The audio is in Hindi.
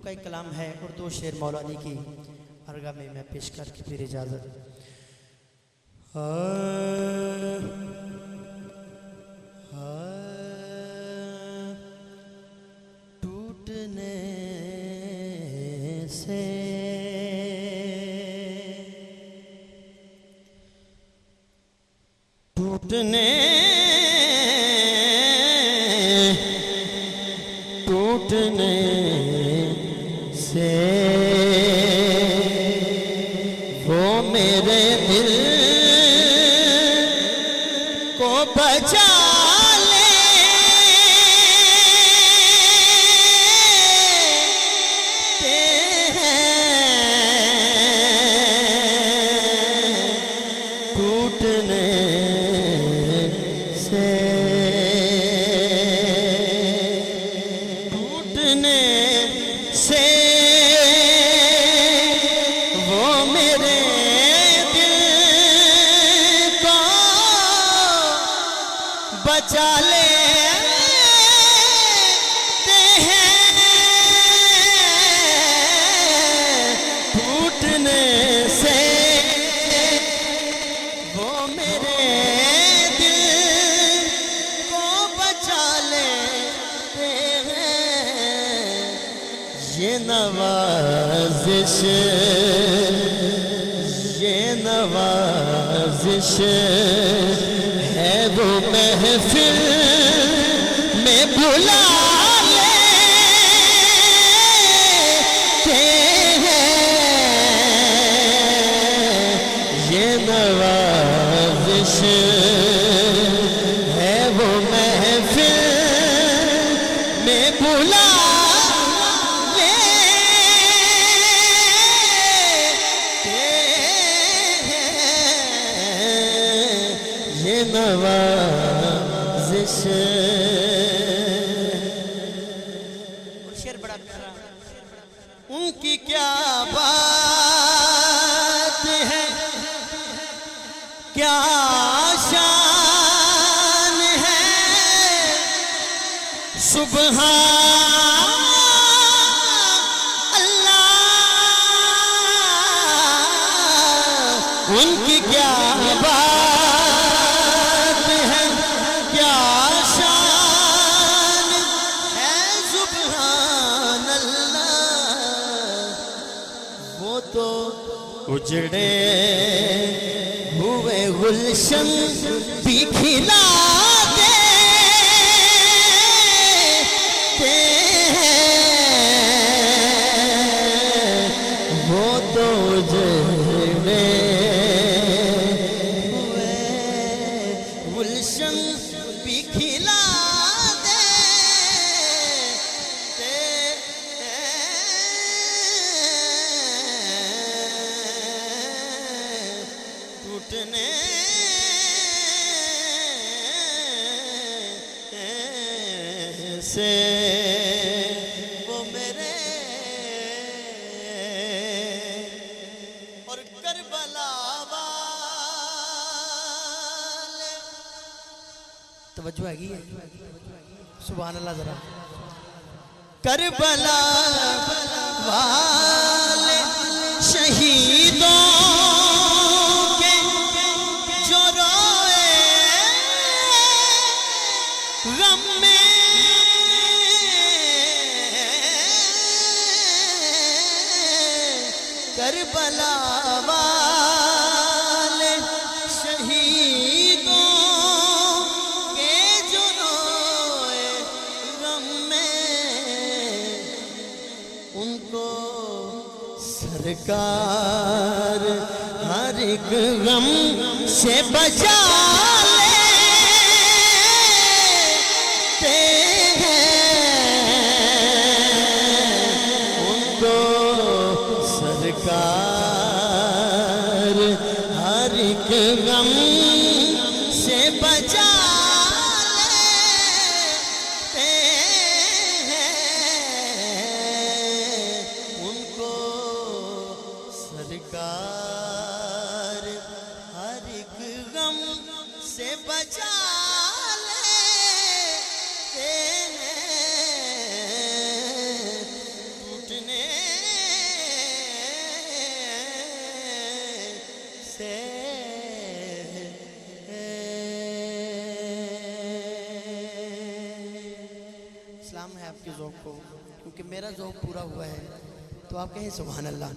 का एक कलाम है और दो शेर मौलानी की अर्गा में मैं पेश करके फिर इजाजत। टूटने से टूटने से वो मेरे दिल को बचा लेते हैं टूटने से वो मेरे दिल को बचा लेते हैं टूटने से वो मेरे दिल को बचा लेते हैं। ये नवाज़िश है वो महफिल में बुला लेते हैं। ये नवाज़िश है वो महफिल में बुला नवाज़िश। शेर बड़ा प्यारा, उनकी क्या बात है, क्या शान है, सुबहान अल्लाह। उनकी क्या बात उजड़े हुए गुलशन भी खिला देते हैं। वो तो उजड़े हुए गुलशन भी खिला टूटने से वो मेरे और करबला वाले। तवज्जो आएगी सुभान अल्लाह जरा। करबला वाले शहीदों गम में करबला वाले शहीदों के जो रोए गम में उनको सरकार हर एक गम से बचा सरकार हर एक गम से बचा लेते हैं। उनको सरकार हर एक गम से बचा लेते हैं टूटने से सलाम है आपके ज़ौक़ को, क्योंकि मेरा ज़ौक़ पूरा हुआ है। तो आप कहें सुभान अल्लाह।